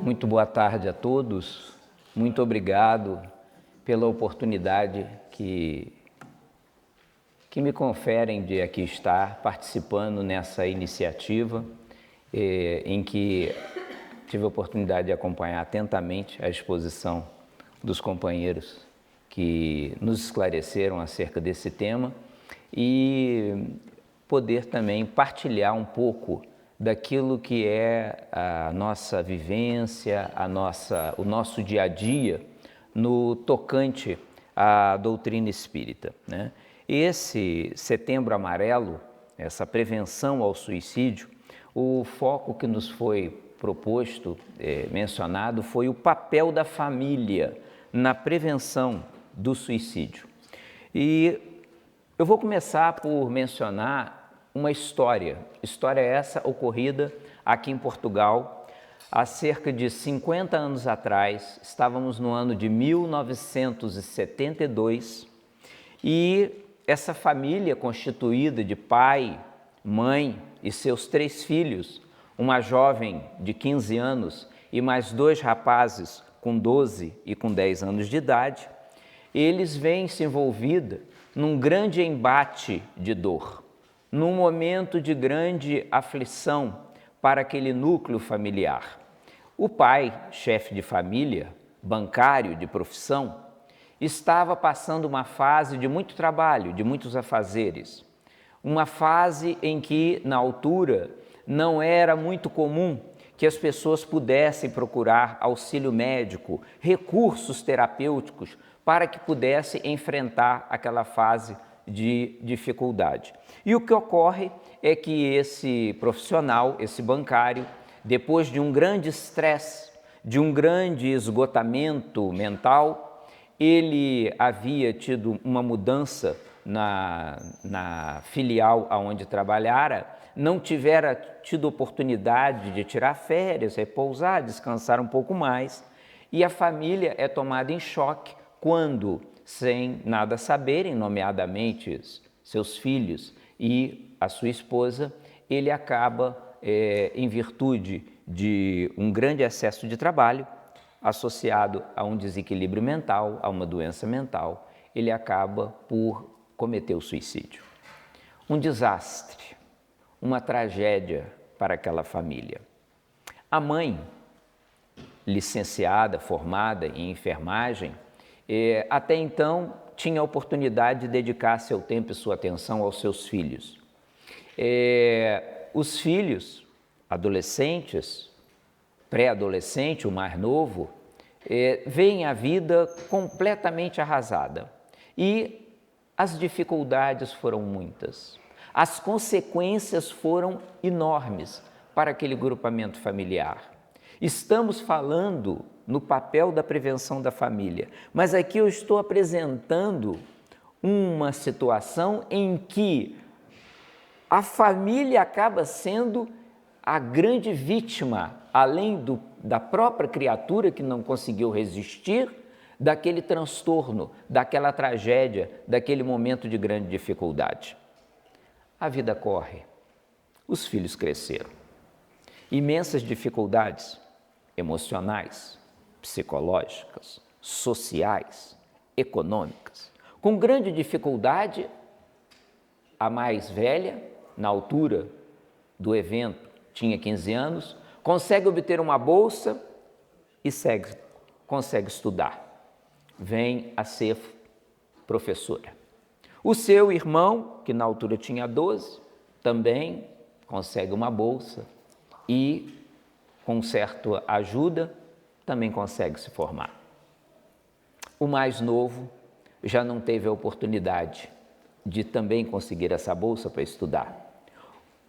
Muito boa tarde a todos. Muito obrigado pela oportunidade que me conferem de aqui estar participando nessa iniciativa em que tive a oportunidade de acompanhar atentamente a exposição dos companheiros que nos esclareceram acerca desse tema e poder também partilhar um pouco daquilo que é a nossa vivência, o nosso dia a dia no tocante à doutrina espírita, né? Esse Setembro Amarelo, essa prevenção ao suicídio, o foco que nos foi proposto, mencionado, foi o papel da família na prevenção do suicídio. E eu vou começar por mencionar uma história essa ocorrida aqui em Portugal há cerca de 50 anos atrás. Estávamos no ano de 1972 e essa família constituída de pai, mãe e seus 3 filhos, uma jovem de 15 anos e mais 2 rapazes com 12 e com 10 anos de idade, eles veem-se envolvida num grande embate de dor, num momento de grande aflição para aquele núcleo familiar. O pai, chefe de família, bancário de profissão, estava passando uma fase de muito trabalho, de muitos afazeres. Uma fase em que, na altura, não era muito comum que as pessoas pudessem procurar auxílio médico, recursos terapêuticos, para que pudesse enfrentar aquela fase de dificuldade. E o que ocorre é que esse profissional, esse bancário, depois de um grande estresse, de um grande esgotamento mental, ele havia tido uma mudança na filial onde trabalhara, não tivera tido oportunidade de tirar férias, repousar, descansar um pouco mais, e a família é tomada em choque quando, sem nada saberem, nomeadamente seus filhos e a sua esposa, ele acaba, em virtude de um grande excesso de trabalho, associado a um desequilíbrio mental, a uma doença mental, ele acaba por cometer o suicídio. Um desastre, uma tragédia para aquela família. A mãe, licenciada, formada em enfermagem, até então tinha a oportunidade de dedicar seu tempo e sua atenção aos seus filhos. Os filhos, adolescentes, pré-adolescente, o mais novo, veem a vida completamente arrasada. E as dificuldades foram muitas. As consequências foram enormes para aquele grupamento familiar. Estamos falando no papel da prevenção da família, mas aqui eu estou apresentando uma situação em que a família acaba sendo a grande vítima, além da própria criatura que não conseguiu resistir, daquele transtorno, daquela tragédia, daquele momento de grande dificuldade. A vida corre, os filhos cresceram. Imensas dificuldades emocionais, psicológicas, sociais, econômicas. Com grande dificuldade, a mais velha, na altura do evento, tinha 15 anos, consegue obter uma bolsa e consegue estudar. Vem a ser professora. O seu irmão, que na altura tinha 12, também consegue uma bolsa e, com certa ajuda, também consegue se formar. O mais novo já não teve a oportunidade de também conseguir essa bolsa para estudar.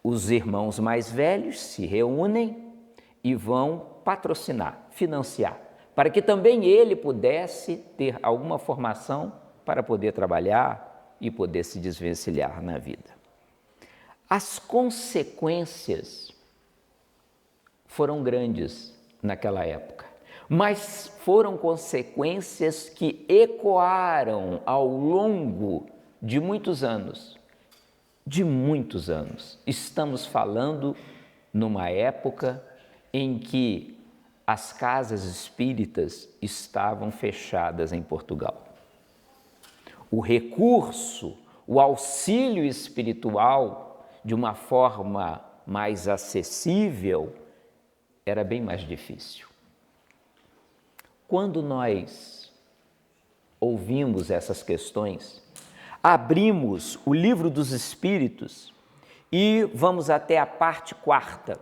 Os irmãos mais velhos se reúnem e vão patrocinar, financiar, para que também ele pudesse ter alguma formação para poder trabalhar e poder se desvencilhar na vida. As consequências foram grandes naquela época, mas foram consequências que ecoaram ao longo de muitos anos. Estamos falando numa época em que as casas espíritas estavam fechadas em Portugal. O recurso, o auxílio espiritual, de uma forma mais acessível, era bem mais difícil. Quando nós ouvimos essas questões, abrimos o Livro dos Espíritos e vamos até a parte 4ª,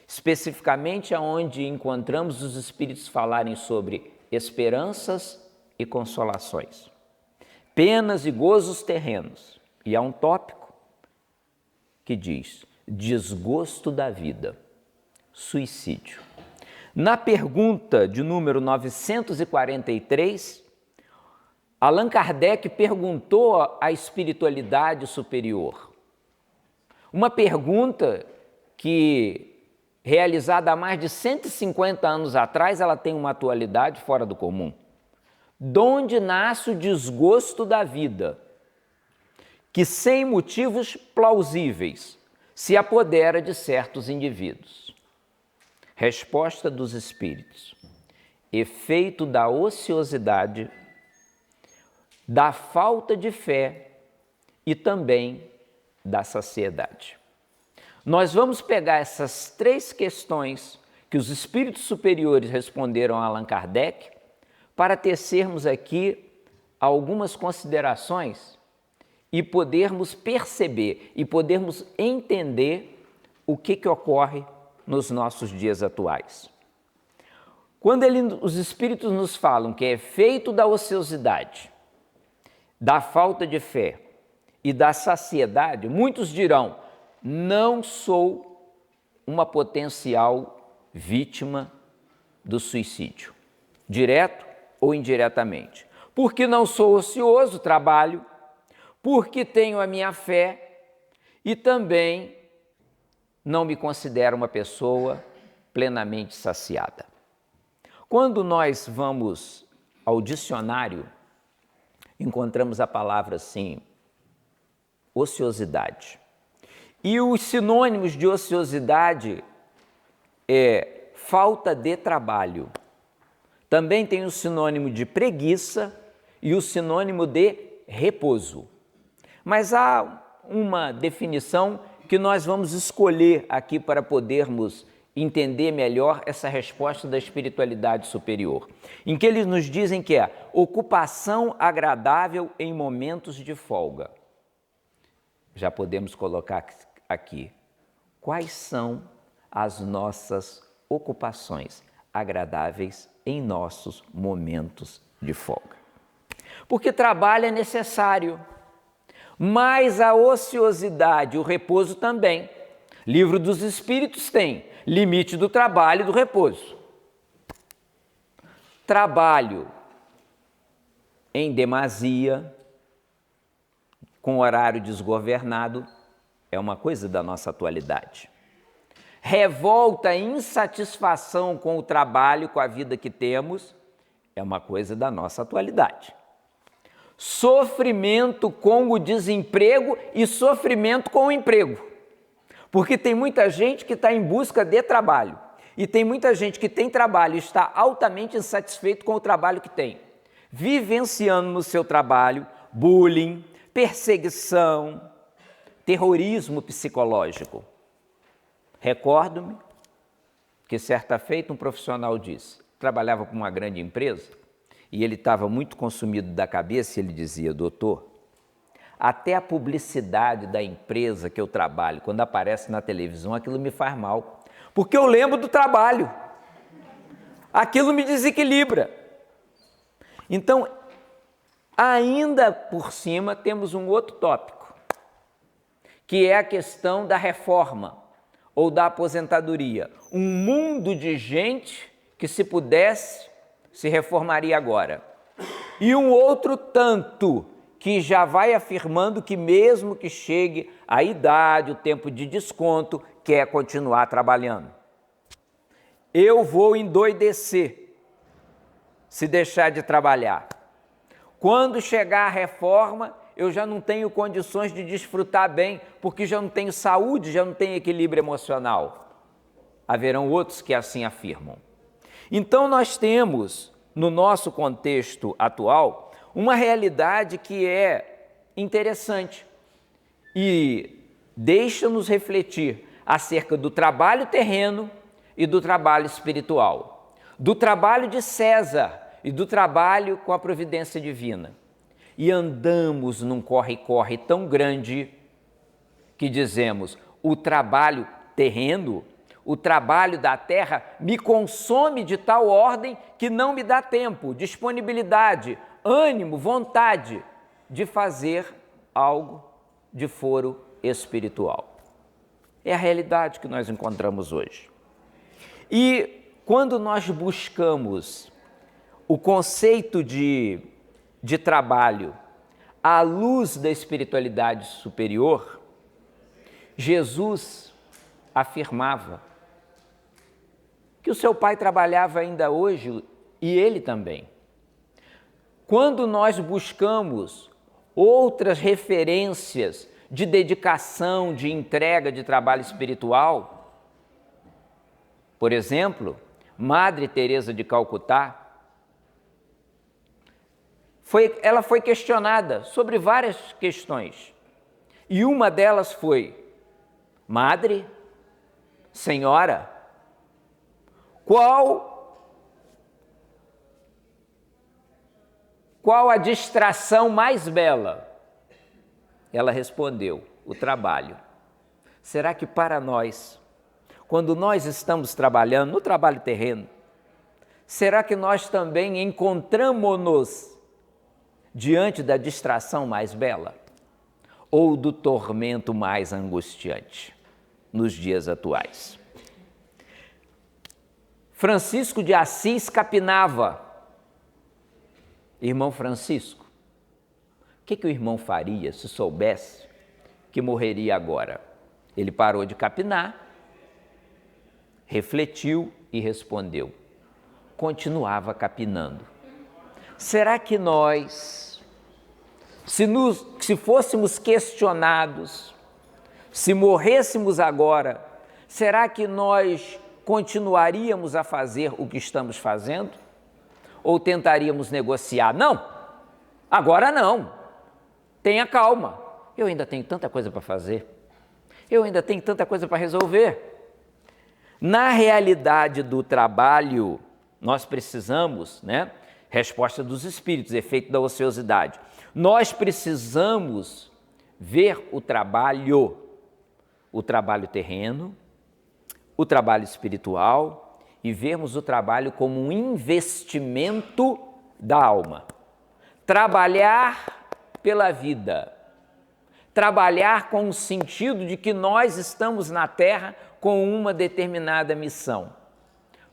especificamente aonde encontramos os Espíritos falarem sobre esperanças e consolações, penas e gozos terrenos. E há um tópico que diz desgosto da vida, suicídio. Na pergunta de número 943, Allan Kardec perguntou à espiritualidade superior. Uma pergunta que, realizada há mais de 150 anos atrás, ela tem uma atualidade fora do comum. Donde nasce o desgosto da vida, que sem motivos plausíveis se apodera de certos indivíduos? Resposta dos Espíritos: efeito da ociosidade, da falta de fé e também da saciedade. Nós vamos pegar essas 3 questões que os espíritos superiores responderam a Allan Kardec para tecermos aqui algumas considerações e podermos perceber e podermos entender o que ocorre nos nossos dias atuais. Quando os espíritos nos falam que é efeito da ociosidade, da falta de fé e da saciedade, muitos dirão: não sou uma potencial vítima do suicídio, direto ou indiretamente, porque não sou ocioso, trabalho, porque tenho a minha fé e também não me considero uma pessoa plenamente saciada. Quando nós vamos ao dicionário, encontramos a palavra assim, ociosidade. E os sinônimos de ociosidade é falta de trabalho. Também tem o sinônimo de preguiça e o sinônimo de repouso. Mas há uma definição que nós vamos escolher aqui para podermos entender melhor essa resposta da espiritualidade superior, em que eles nos dizem que é ocupação agradável em momentos de folga. Já podemos colocar aqui quais são as nossas ocupações agradáveis em nossos momentos de folga. Porque trabalho é necessário, mas a ociosidade, o repouso também. Livro dos Espíritos tem limite do trabalho e do repouso. Trabalho em demasia, com horário desgovernado, é uma coisa da nossa atualidade. Revolta e insatisfação com o trabalho, com a vida que temos, é uma coisa da nossa atualidade. Sofrimento com o desemprego e sofrimento com o emprego. Porque tem muita gente que está em busca de trabalho e tem muita gente que tem trabalho e está altamente insatisfeito com o trabalho que tem, vivenciando no seu trabalho bullying, perseguição, terrorismo psicológico. Recordo-me que certa feita um profissional disse, trabalhava com uma grande empresa e ele estava muito consumido da cabeça e ele dizia: doutor, até a publicidade da empresa que eu trabalho, quando aparece na televisão, aquilo me faz mal, porque eu lembro do trabalho, aquilo me desequilibra. Então, ainda por cima, temos um outro tópico, que é a questão da reforma ou da aposentadoria. Um mundo de gente que, se pudesse, se reformaria agora. E um outro tanto que já vai afirmando que mesmo que chegue a idade, o tempo de desconto, quer continuar trabalhando. Eu vou endoidecer se deixar de trabalhar. Quando chegar a reforma, eu já não tenho condições de desfrutar bem, porque já não tenho saúde, já não tenho equilíbrio emocional. Haverão outros que assim afirmam. Então nós temos, no nosso contexto atual, uma realidade que é interessante e deixa-nos refletir acerca do trabalho terreno e do trabalho espiritual, do trabalho de César e do trabalho com a providência divina. E andamos num corre-corre tão grande que dizemos: o trabalho terreno, o trabalho da terra me consome de tal ordem que não me dá tempo, disponibilidade, ânimo, vontade de fazer algo de foro espiritual. É a realidade que nós encontramos hoje. E quando nós buscamos o conceito de trabalho à luz da espiritualidade superior, Jesus afirmava que o seu Pai trabalhava ainda hoje e ele também. Quando nós buscamos outras referências de dedicação, de entrega de trabalho espiritual, por exemplo, Madre Teresa de Calcutá, ela foi questionada sobre várias questões. E uma delas foi: Madre, Senhora, qual a distração mais bela? Ela respondeu: o trabalho. Será que para nós, quando nós estamos trabalhando no trabalho terreno, será que nós também encontramos-nos diante da distração mais bela ou do tormento mais angustiante nos dias atuais? Francisco de Assis capinava. Irmão Francisco, o que o irmão faria se soubesse que morreria agora? Ele parou de capinar, refletiu e respondeu. Continuava capinando. Será que nós, se fôssemos questionados, se morrêssemos agora, será que nós continuaríamos a fazer o que estamos fazendo? Ou tentaríamos negociar? Não, agora não, tenha calma, eu ainda tenho tanta coisa para fazer, eu ainda tenho tanta coisa para resolver. Na realidade do trabalho, nós precisamos, resposta dos espíritos, efeito da ociosidade. Nós precisamos ver o trabalho terreno, o trabalho espiritual e vermos o trabalho como um investimento da alma. Trabalhar pela vida, trabalhar com o sentido de que nós estamos na Terra com uma determinada missão.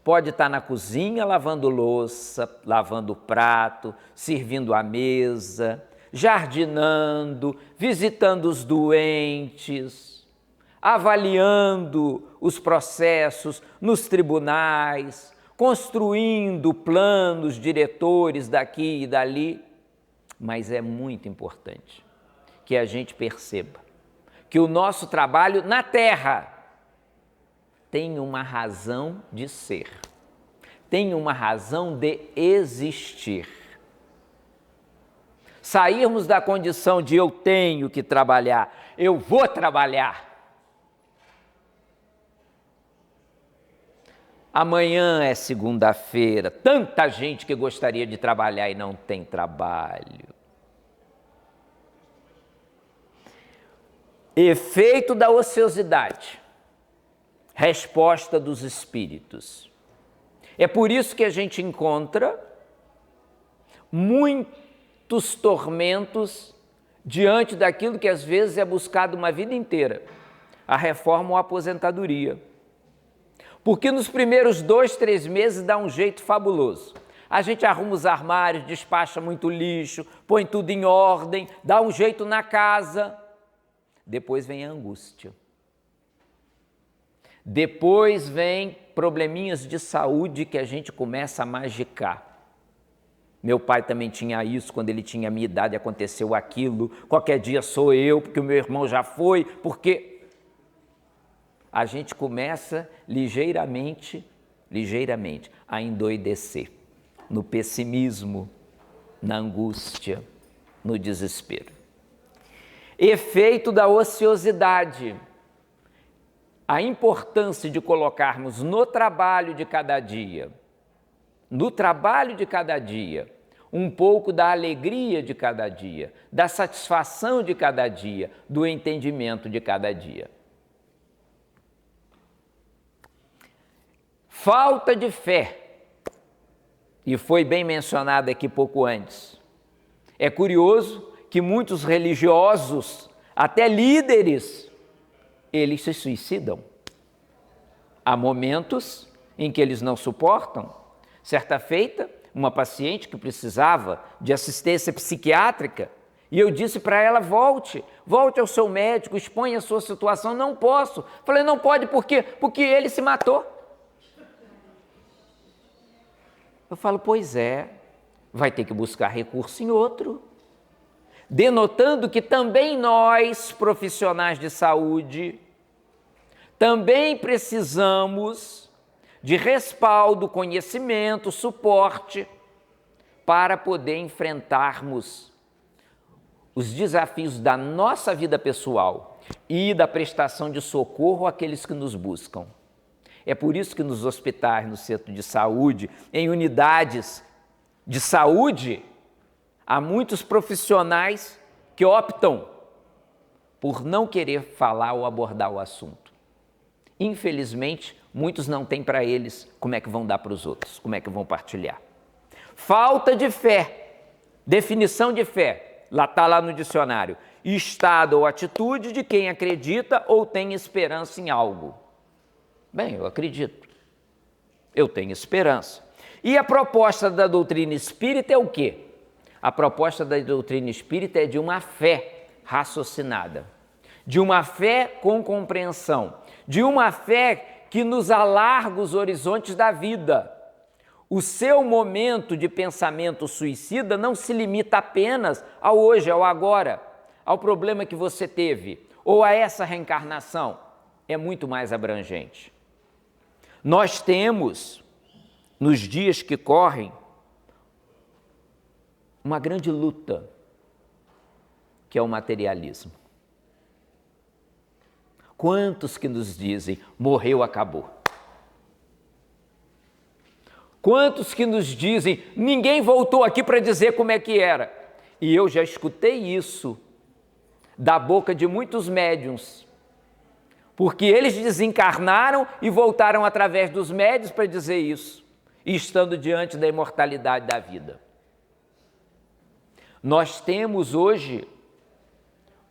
Pode estar na cozinha lavando louça, lavando prato, servindo a mesa, jardinando, visitando os doentes, avaliando os processos nos tribunais, construindo planos diretores daqui e dali. Mas é muito importante que a gente perceba que o nosso trabalho na terra tem uma razão de ser, tem uma razão de existir. Sairmos da condição de eu tenho que trabalhar, eu vou trabalhar. Amanhã é segunda-feira, tanta gente que gostaria de trabalhar e não tem trabalho. Efeito da ociosidade. Resposta dos espíritos. É por isso que a gente encontra muitos tormentos diante daquilo que às vezes é buscado uma vida inteira, a reforma ou a aposentadoria. Porque nos primeiros 2, 3 meses dá um jeito fabuloso. A gente arruma os armários, despacha muito lixo, põe tudo em ordem, dá um jeito na casa. Depois vem a angústia. Depois vem probleminhas de saúde que a gente começa a magicar. Meu pai também tinha isso, quando ele tinha a minha idade aconteceu aquilo, qualquer dia sou eu, porque o meu irmão já foi, porque a gente começa ligeiramente ligeiramente, a endoidecer, no pessimismo, na angústia, no desespero. Efeito da ociosidade. A importância de colocarmos no trabalho de cada dia, um pouco da alegria de cada dia, da satisfação de cada dia, do entendimento de cada dia. Falta de fé, e foi bem mencionado aqui pouco antes. É curioso que muitos religiosos, até líderes, eles se suicidam. Há momentos em que eles não suportam. Certa feita, uma paciente que precisava de assistência psiquiátrica, e eu disse para ela, volte ao seu médico, exponha a sua situação. Não posso. Falei, não pode por quê? Porque ele se matou. Eu falo, pois é, vai ter que buscar recurso em outro. Denotando que também nós, profissionais de saúde, também precisamos de respaldo, conhecimento, suporte para poder enfrentarmos os desafios da nossa vida pessoal e da prestação de socorro àqueles que nos buscam. É por isso que nos hospitais, no centro de saúde, em unidades de saúde, há muitos profissionais que optam por não querer falar ou abordar o assunto. Infelizmente, muitos não têm para eles como é que vão dar para os outros, como é que vão partilhar. Falta de fé. Definição de fé, está lá no dicionário. Estado ou atitude de quem acredita ou tem esperança em algo. Bem, eu acredito. Eu tenho esperança. E a proposta da doutrina espírita é o quê? A proposta da doutrina espírita é de uma fé raciocinada, de uma fé com compreensão, de uma fé que nos alarga os horizontes da vida. O seu momento de pensamento suicida não se limita apenas ao hoje, ao agora, ao problema que você teve, ou a essa reencarnação. É muito mais abrangente. Nós temos, nos dias que correm, uma grande luta, que é o materialismo. Quantos que nos dizem, morreu, acabou? Quantos que nos dizem, ninguém voltou aqui para dizer como é que era? E eu já escutei isso da boca de muitos médiuns, porque eles desencarnaram e voltaram através dos médiuns para dizer isso, e estando diante da imortalidade da vida. Nós temos hoje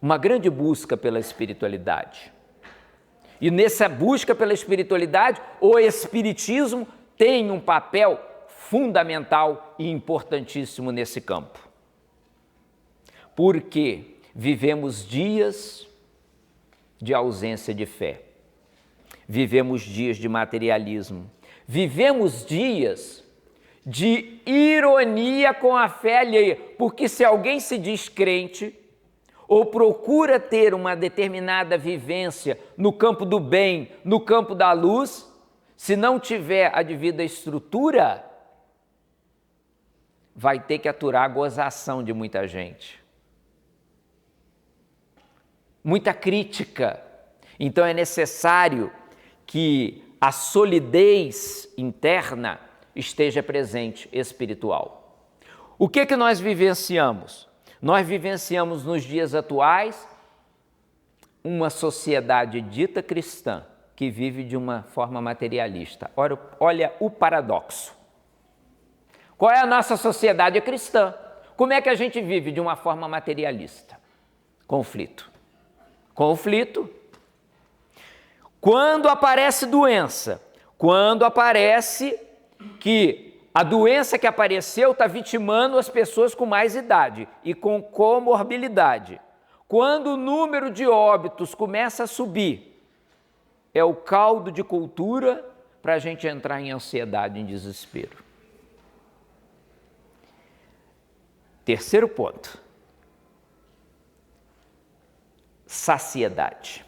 uma grande busca pela espiritualidade. E nessa busca pela espiritualidade, o espiritismo tem um papel fundamental e importantíssimo nesse campo. Porque vivemos dias de ausência de fé, vivemos dias de materialismo, vivemos dias de ironia com a fé alheia, porque se alguém se diz crente ou procura ter uma determinada vivência no campo do bem, no campo da luz, se não tiver a devida estrutura, vai ter que aturar a gozação de muita gente. Muita crítica. Então é necessário que a solidez interna esteja presente, espiritual. O que nós vivenciamos? Nós vivenciamos nos dias atuais uma sociedade dita cristã que vive de uma forma materialista. Olha o paradoxo. Qual é a nossa sociedade cristã? Como é que a gente vive de uma forma materialista? Conflito. Conflito. Quando aparece doença, quando aparece que a doença que apareceu está vitimando as pessoas com mais idade e com comorbilidade. Quando o número de óbitos começa a subir, é o caldo de cultura para a gente entrar em ansiedade, em desespero. Terceiro ponto. Saciedade.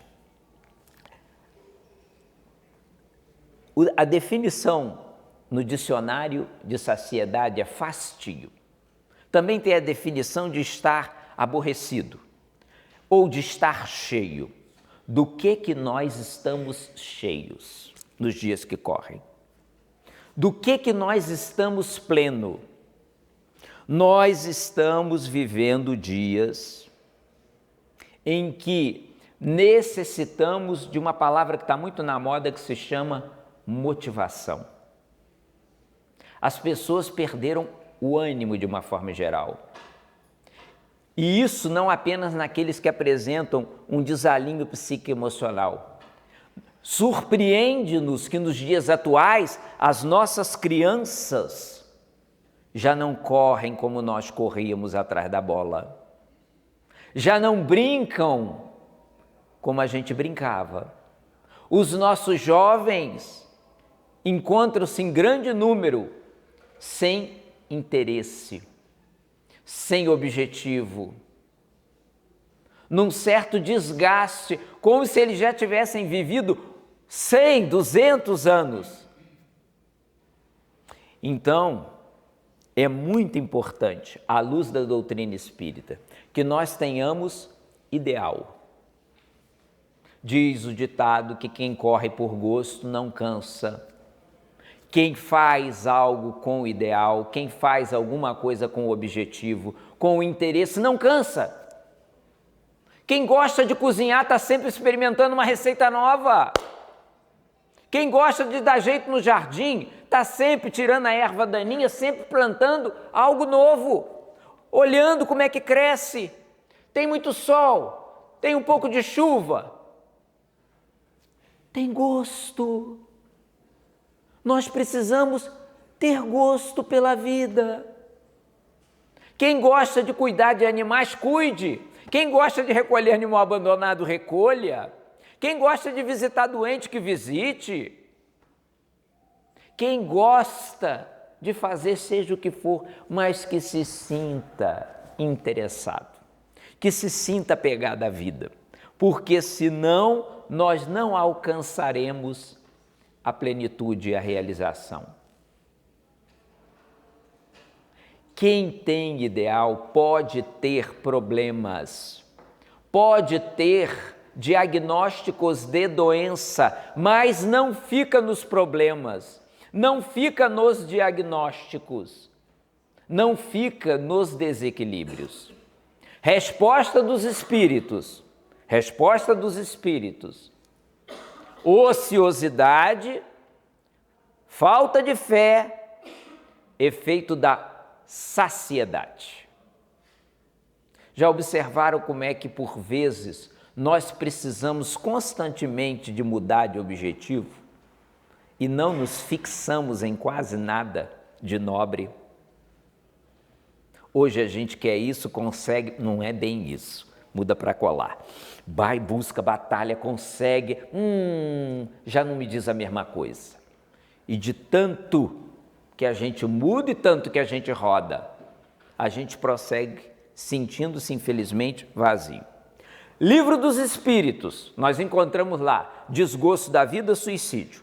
A definição no dicionário de saciedade é fastio. Também tem a definição de estar aborrecido ou de estar cheio. Do que nós estamos cheios nos dias que correm? Do que nós estamos pleno? Nós estamos vivendo dias em que necessitamos de uma palavra que está muito na moda, que se chama motivação. As pessoas perderam o ânimo de uma forma geral. E isso não apenas naqueles que apresentam um desalinho psicoemocional. Surpreende-nos que nos dias atuais as nossas crianças já não correm como nós corríamos atrás da bola. Já não brincam como a gente brincava. Os nossos jovens encontram-se em grande número sem interesse, sem objetivo, num certo desgaste, como se eles já tivessem vivido 100, 200 anos. Então, é muito importante, à luz da doutrina espírita, que nós tenhamos ideal. Diz o ditado que quem corre por gosto não cansa. Quem faz algo com o ideal, quem faz alguma coisa com o objetivo, com o interesse, não cansa. Quem gosta de cozinhar está sempre experimentando uma receita nova. Quem gosta de dar jeito no jardim está sempre tirando a erva daninha, sempre plantando algo novo, olhando como é que cresce. Tem muito sol, tem um pouco de chuva. Tem gosto. Nós precisamos ter gosto pela vida. Quem gosta de cuidar de animais, cuide. Quem gosta de recolher animal abandonado, recolha. Quem gosta de visitar doente, que visite. Quem gosta de fazer seja o que for, mas que se sinta interessado, que se sinta apegado à vida, porque senão nós não alcançaremos a plenitude e a realização. Quem tem ideal pode ter problemas, pode ter diagnósticos de doença, mas não fica nos problemas, não fica nos diagnósticos, não fica nos desequilíbrios. Resposta dos espíritos, ociosidade, falta de fé, efeito da saciedade. Já observaram como é que, por vezes, nós precisamos constantemente de mudar de objetivo e não nos fixamos em quase nada de nobre? Hoje a gente quer isso, consegue, não é bem isso, muda para colar. Vai, busca, batalha, consegue, já não me diz a mesma coisa. E de tanto que a gente muda e tanto que a gente roda, a gente prossegue sentindo-se, infelizmente, vazio. Livro dos Espíritos, nós encontramos lá, desgosto da vida, suicídio.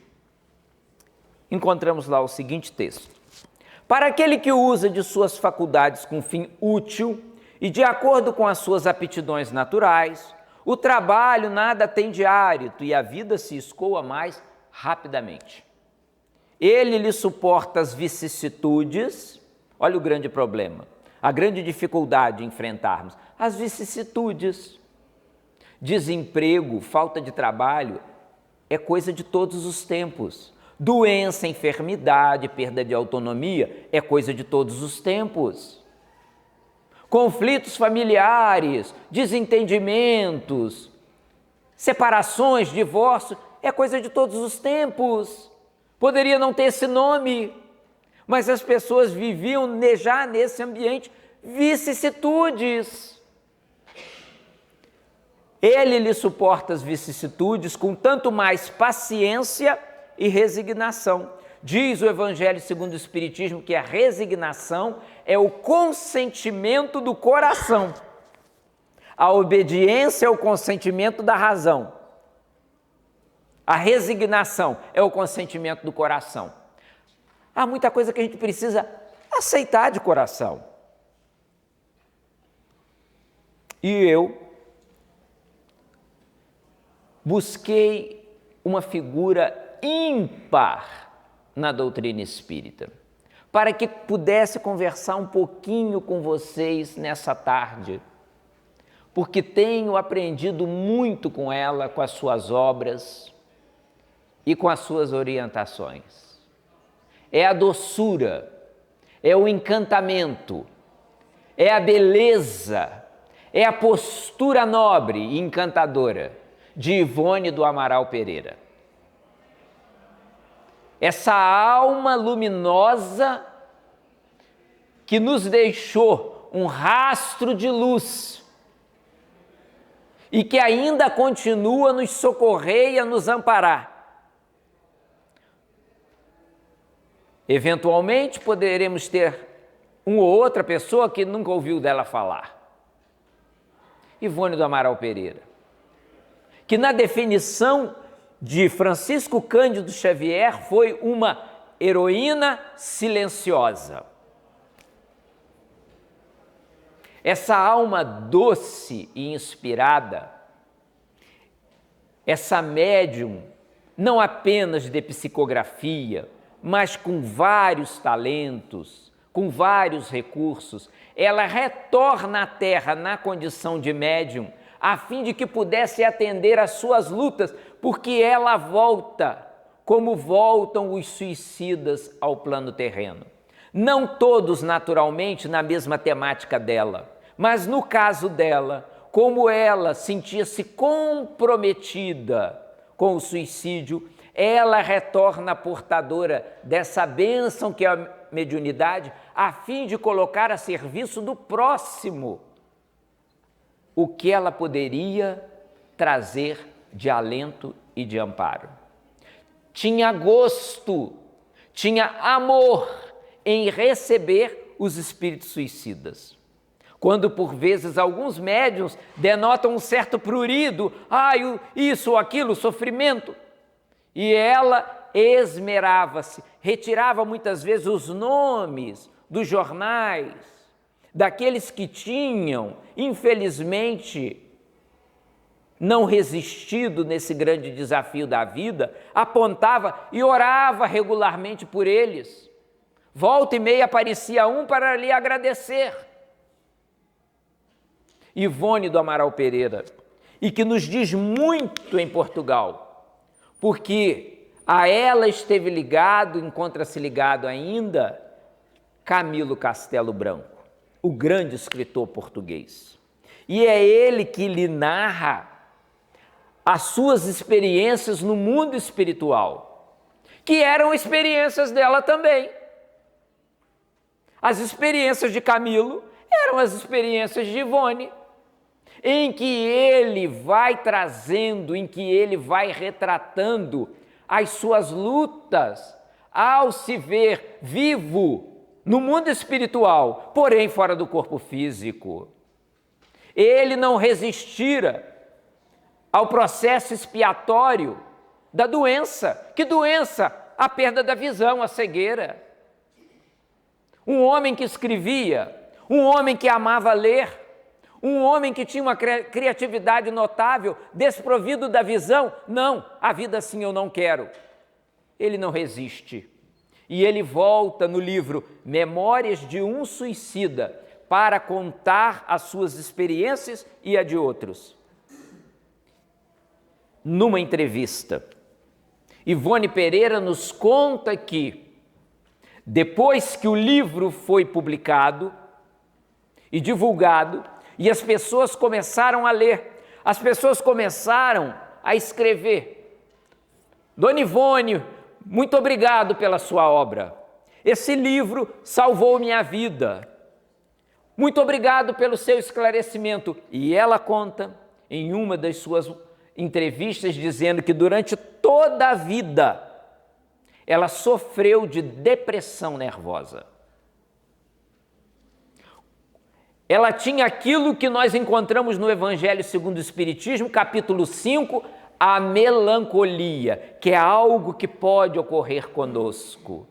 Encontramos lá o seguinte texto: para aquele que usa de suas faculdades com fim útil e de acordo com as suas aptidões naturais, o trabalho nada tem de árito e a vida se escoa mais rapidamente. Ele lhe suporta as vicissitudes, olha o grande problema, a grande dificuldade de enfrentarmos, as vicissitudes. Desemprego, falta de trabalho, é coisa de todos os tempos. Doença, enfermidade, perda de autonomia, é coisa de todos os tempos. Conflitos familiares, desentendimentos, separações, divórcio, é coisa de todos os tempos. Poderia não ter esse nome, mas as pessoas viviam já nesse ambiente vicissitudes. Ele lhe suporta as vicissitudes com tanto mais paciência e resignação. Diz o Evangelho segundo o Espiritismo que a resignação é o consentimento do coração. A obediência é o consentimento da razão. A resignação é o consentimento do coração. Há muita coisa que a gente precisa aceitar de coração. E eu busquei uma figura ímpar na doutrina espírita, para que pudesse conversar um pouquinho com vocês nessa tarde, porque tenho aprendido muito com ela, com as suas obras e com as suas orientações. É a doçura, é o encantamento, é a beleza, é a postura nobre e encantadora de Ivone do Amaral Pereira. Essa alma luminosa que nos deixou um rastro de luz e que ainda continua a nos socorrer e a nos amparar. Eventualmente poderemos ter uma ou outra pessoa que nunca ouviu dela falar. Ivone do Amaral Pereira, que na definição de Francisco Cândido Xavier foi uma heroína silenciosa. Essa alma doce e inspirada, essa médium, não apenas de psicografia, mas com vários talentos, com vários recursos, ela retorna à Terra na condição de médium, a fim de que pudesse atender às suas lutas, porque ela volta, como voltam os suicidas ao plano terreno. Não todos, naturalmente, na mesma temática dela, mas no caso dela, como ela sentia-se comprometida com o suicídio, ela retorna portadora dessa bênção que é a mediunidade, a fim de colocar a serviço do próximo o que ela poderia trazer de alento e de amparo. Tinha gosto, tinha amor em receber os espíritos suicidas. Quando, por vezes, alguns médiuns denotam um certo prurido, isso ou aquilo, sofrimento, e ela esmerava-se, retirava muitas vezes os nomes dos jornais, daqueles que tinham, infelizmente, não resistido nesse grande desafio da vida, apontava e orava regularmente por eles. Volta e meia aparecia um para lhe agradecer. Ivone do Amaral Pereira, e que nos diz muito em Portugal, porque a ela esteve ligado, encontra-se ligado ainda, Camilo Castelo Branco, o grande escritor português. E é ele que lhe narra as suas experiências no mundo espiritual, que eram experiências dela também. As experiências de Camilo eram as experiências de Ivone, em que ele vai trazendo, em que ele vai retratando as suas lutas ao se ver vivo no mundo espiritual, porém fora do corpo físico. Ele não resistira ao processo expiatório da doença. Que doença? A perda da visão, a cegueira. Um homem que escrevia, um homem que amava ler, um homem que tinha uma criatividade notável, desprovido da visão, não, a vida assim eu não quero. Ele não resiste. E ele volta no livro Memórias de um Suicida para contar as suas experiências e a de outros. Numa entrevista, Ivone Pereira nos conta que, depois que o livro foi publicado e divulgado, e as pessoas começaram a ler, as pessoas começaram a escrever: Dona Ivone, muito obrigado pela sua obra. Esse livro salvou minha vida. Muito obrigado pelo seu esclarecimento. E ela conta em uma das suas entrevistas dizendo que durante toda a vida ela sofreu de depressão nervosa. Ela tinha aquilo que nós encontramos no Evangelho segundo o Espiritismo, capítulo 5, a melancolia, que é algo que pode ocorrer conosco.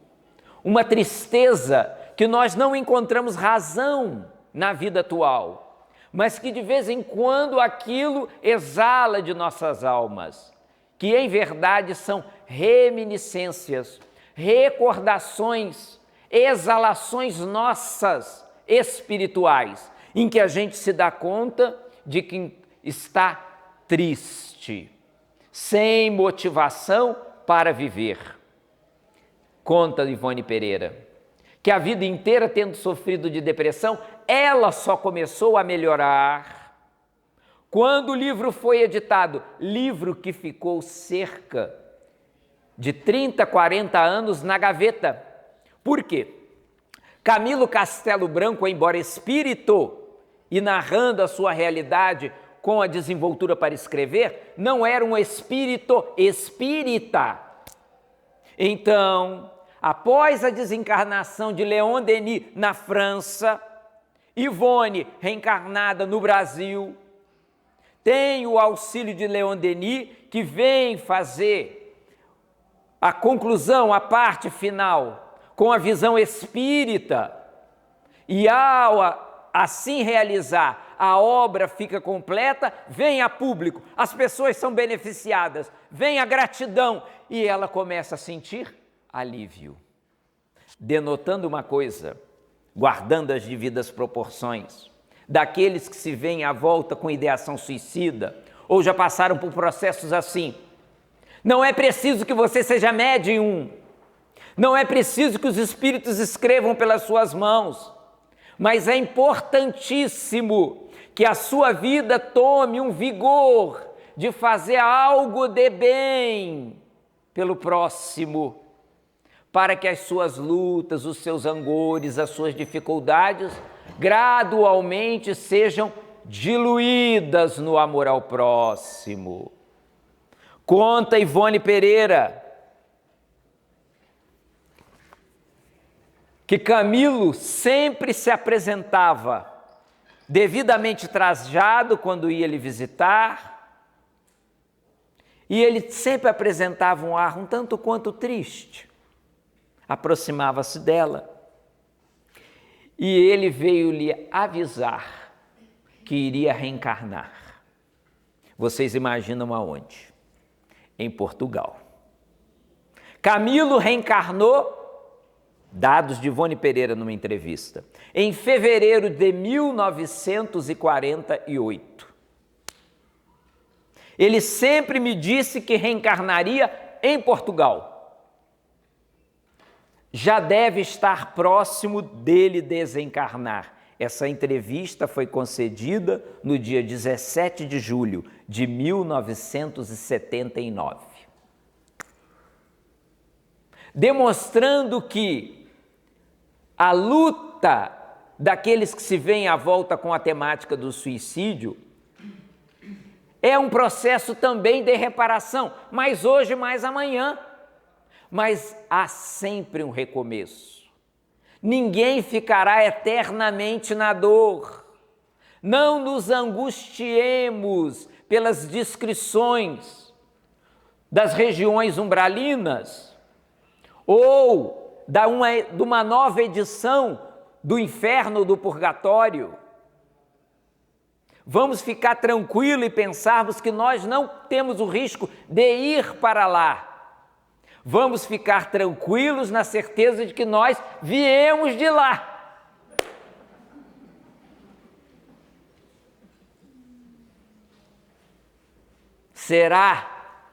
Uma tristeza que nós não encontramos razão na vida atual, mas que de vez em quando aquilo exala de nossas almas, que em verdade são reminiscências, recordações, exalações nossas espirituais, em que a gente se dá conta de que está triste, sem motivação para viver. Conta Ivone Pereira que a vida inteira, tendo sofrido de depressão, ela só começou a melhorar quando o livro foi editado, livro que ficou cerca de 30, 40 anos na gaveta. Por quê? Camilo Castelo Branco, embora espírito e narrando a sua realidade com a desenvoltura para escrever, não era um espírito espírita. Então, após a desencarnação de Leon Denis na França, Ivone, reencarnada no Brasil, tem o auxílio de Leon Denis, que vem fazer a conclusão, a parte final, com a visão espírita, e ao assim realizar, a obra fica completa, vem a público, as pessoas são beneficiadas, vem a gratidão, e ela começa a sentir alívio. Denotando uma coisa, guardando as devidas proporções, daqueles que se veem à volta com ideação suicida, ou já passaram por processos assim. Não é preciso que você seja médium, não é preciso que os espíritos escrevam pelas suas mãos, mas é importantíssimo que a sua vida tome um vigor de fazer algo de bem pelo próximo, para que as suas lutas, os seus angores, as suas dificuldades, gradualmente sejam diluídas no amor ao próximo. Conta Ivone Pereira que Camilo sempre se apresentava devidamente trajado quando ia lhe visitar, e ele sempre apresentava um ar um tanto quanto triste. Aproximava-se dela e ele veio lhe avisar que iria reencarnar. Vocês imaginam aonde? Em Portugal. Camilo reencarnou, dados de Ivone Pereira numa entrevista, em fevereiro de 1948. Ele sempre me disse que reencarnaria em Portugal. Já deve estar próximo dele desencarnar. Essa entrevista foi concedida no dia 17 de julho de 1979. Demonstrando que a luta daqueles que se veem à volta com a temática do suicídio é um processo também de reparação, mais hoje, mais amanhã. Mas há sempre um recomeço. Ninguém ficará eternamente na dor. Não nos angustiemos pelas descrições das regiões umbralinas ou de uma nova edição do inferno ou do purgatório. Vamos ficar tranquilos e pensarmos que nós não temos o risco de ir para lá. Vamos ficar tranquilos na certeza de que nós viemos de lá. Será?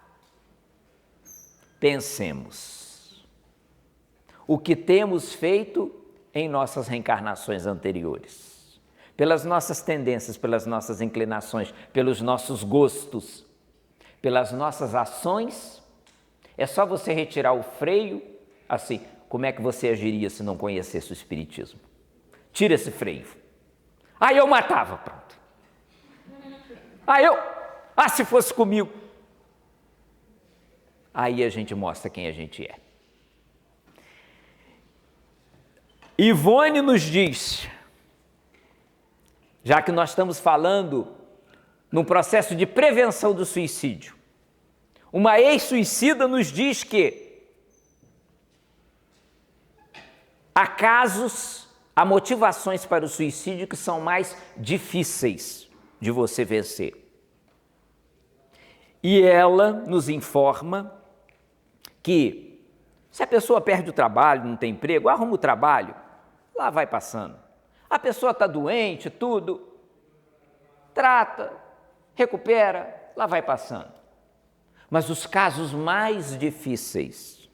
Pensemos. O que temos feito em nossas reencarnações anteriores, pelas nossas tendências, pelas nossas inclinações, pelos nossos gostos, pelas nossas ações. É só você retirar o freio, assim, como é que você agiria se não conhecesse o Espiritismo? Tira esse freio. Aí eu matava, pronto. Se fosse comigo. Aí a gente mostra quem a gente é. Ivone nos diz, já que nós estamos falando num processo de prevenção do suicídio, Uma ex-suicida nos diz que há casos, há motivações para o suicídio que são mais difíceis de você vencer. E ela nos informa que se a pessoa perde o trabalho, não tem emprego, arruma o trabalho, lá vai passando. A pessoa está doente, tudo, trata, recupera, lá vai passando. Mas os casos mais difíceis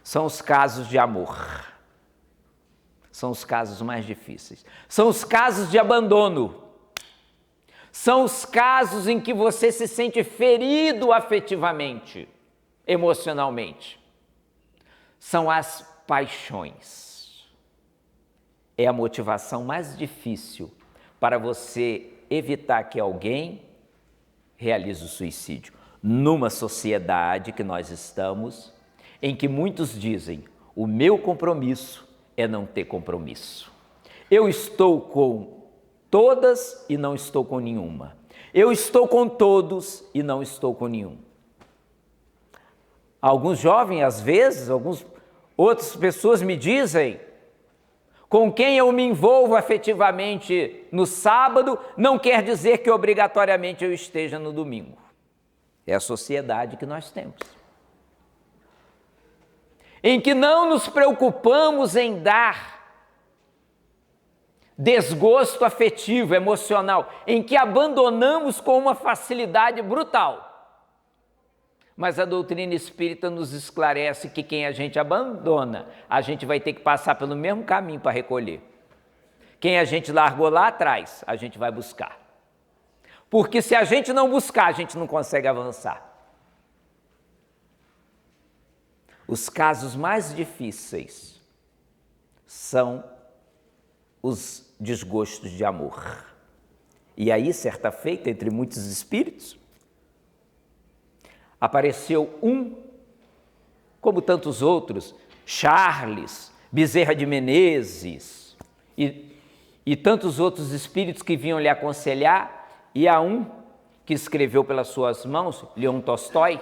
são os casos de amor. São os casos mais difíceis. São os casos de abandono. São os casos em que você se sente ferido afetivamente, emocionalmente. São as paixões. É a motivação mais difícil para você evitar que alguém realize o suicídio. Numa sociedade que nós estamos, em que muitos dizem, o meu compromisso é não ter compromisso. Eu estou com todas e não estou com nenhuma. Eu estou com todos e não estou com nenhum. Alguns jovens, às vezes, outras pessoas me dizem, com quem eu me envolvo afetivamente no sábado, não quer dizer que obrigatoriamente eu esteja no domingo. É a sociedade que nós temos. Em que não nos preocupamos em dar desgosto afetivo, emocional, em que abandonamos com uma facilidade brutal. Mas a doutrina espírita nos esclarece que quem a gente abandona, a gente vai ter que passar pelo mesmo caminho para recolher. Quem a gente largou lá atrás, a gente vai buscar. Porque se a gente não buscar, a gente não consegue avançar. Os casos mais difíceis são os desgostos de amor. E aí, certa feita, entre muitos espíritos, apareceu um, como tantos outros, Charles, Bezerra de Menezes e tantos outros espíritos que vinham lhe aconselhar, e há um que escreveu pelas suas mãos, Leon Tolstói,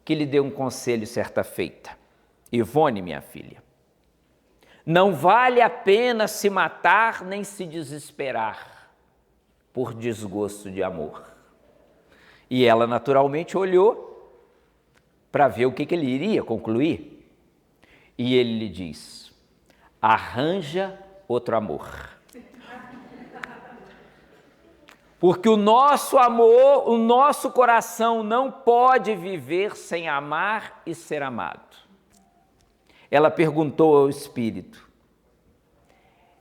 que lhe deu um conselho certa feita. Ivone, minha filha, não vale a pena se matar nem se desesperar por desgosto de amor. E ela naturalmente olhou para ver o que ele iria concluir. E ele lhe diz, arranja outro amor. Porque o nosso amor, o nosso coração não pode viver sem amar e ser amado. Ela perguntou ao Espírito,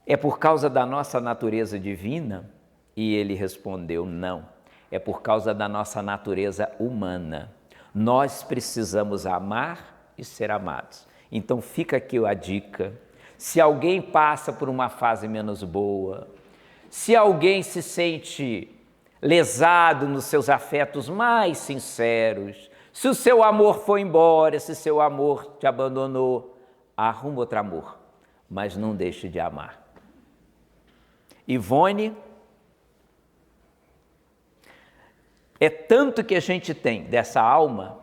é por causa da nossa natureza divina? E ele respondeu, não, é por causa da nossa natureza humana. Nós precisamos amar e ser amados. Então fica aqui a dica, se alguém passa por uma fase menos boa, se alguém se sente lesado nos seus afetos mais sinceros, se o seu amor foi embora, se seu amor te abandonou, arruma outro amor, mas não deixe de amar. Ivone, é tanto que a gente tem dessa alma,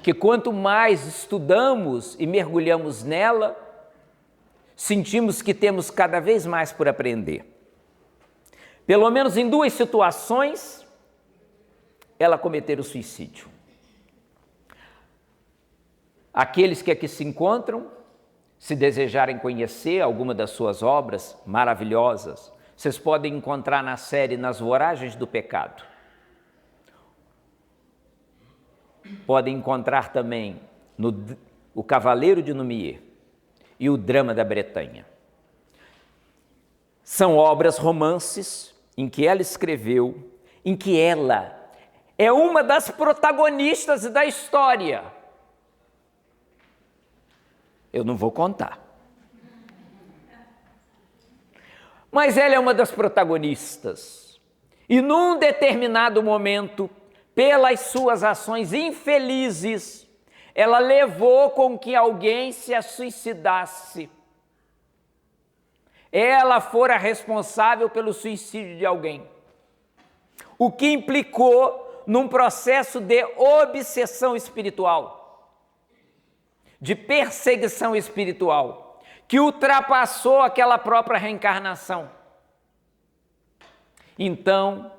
que quanto mais estudamos e mergulhamos nela, sentimos que temos cada vez mais por aprender. Pelo menos em 2 situações, ela cometeu o suicídio. Aqueles que aqui se encontram, se desejarem conhecer alguma das suas obras maravilhosas, vocês podem encontrar na série Nas Voragens do Pecado. Podem encontrar também no O Cavaleiro de Numier e O Drama da Bretanha. São obras romances em que ela escreveu, em que ela é uma das protagonistas da história. Eu não vou contar. Mas ela é uma das protagonistas. E num determinado momento, pelas suas ações infelizes, ela levou com que alguém se suicidasse. Ela fora responsável pelo suicídio de alguém. O que implicou num processo de obsessão espiritual, de perseguição espiritual, que ultrapassou aquela própria reencarnação. Então,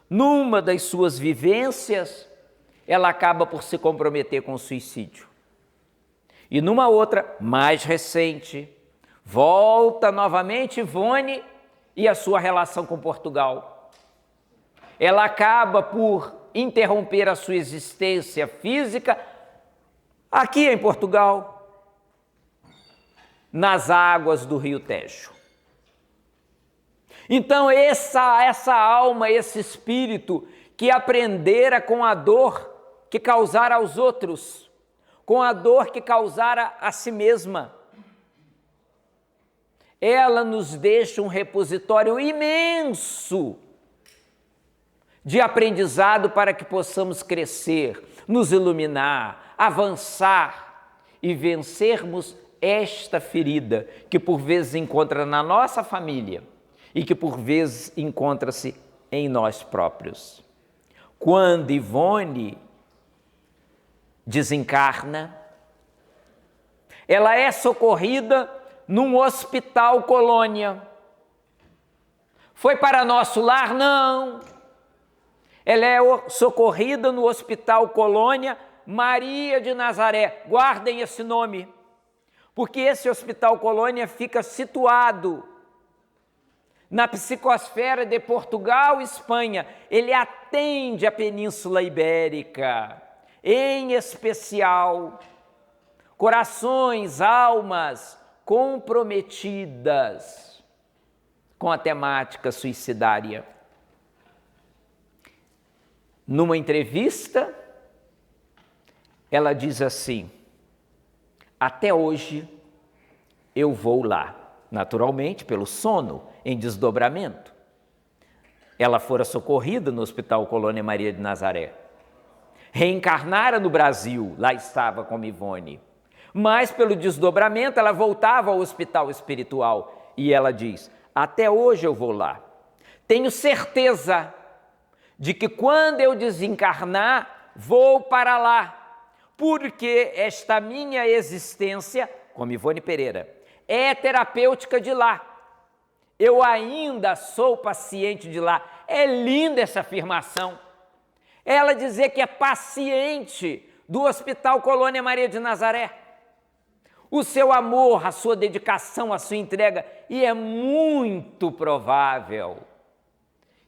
numa das suas vivências, ela acaba por se comprometer com o suicídio. E numa outra, mais recente, volta novamente Ivone e a sua relação com Portugal. Ela acaba por interromper a sua existência física aqui em Portugal, nas águas do Rio Tejo. Então essa alma, esse espírito que aprendera com a dor que causara aos outros, com a dor que causara a si mesma, ela nos deixa um repositório imenso de aprendizado para que possamos crescer, nos iluminar, avançar e vencermos esta ferida que por vezes encontra na nossa família e que por vezes encontra-se em nós próprios. Quando Ivone desencarna, ela é socorrida num hospital colônia. Foi para nosso lar? Não. Ela é socorrida no hospital colônia Maria de Nazaré. Guardem esse nome, porque esse hospital colônia fica situado na psicosfera de Portugal e Espanha. Ele atende a Península Ibérica, em especial corações, almas comprometidas com a temática suicidária. Numa entrevista, ela diz assim: até hoje eu vou lá, naturalmente pelo sono em desdobramento. Ela fora socorrida no Hospital Colônia Maria de Nazaré. Reencarnara no Brasil, lá estava como Ivone. Mas pelo desdobramento ela voltava ao hospital espiritual e ela diz: até hoje eu vou lá. Tenho certeza de que quando eu desencarnar, vou para lá, porque esta minha existência, como Ivone Pereira, é terapêutica de lá. Eu ainda sou paciente de lá. É linda essa afirmação. Ela dizer que é paciente do Hospital Colônia Maria de Nazaré. O seu amor, a sua dedicação, a sua entrega, e é muito provável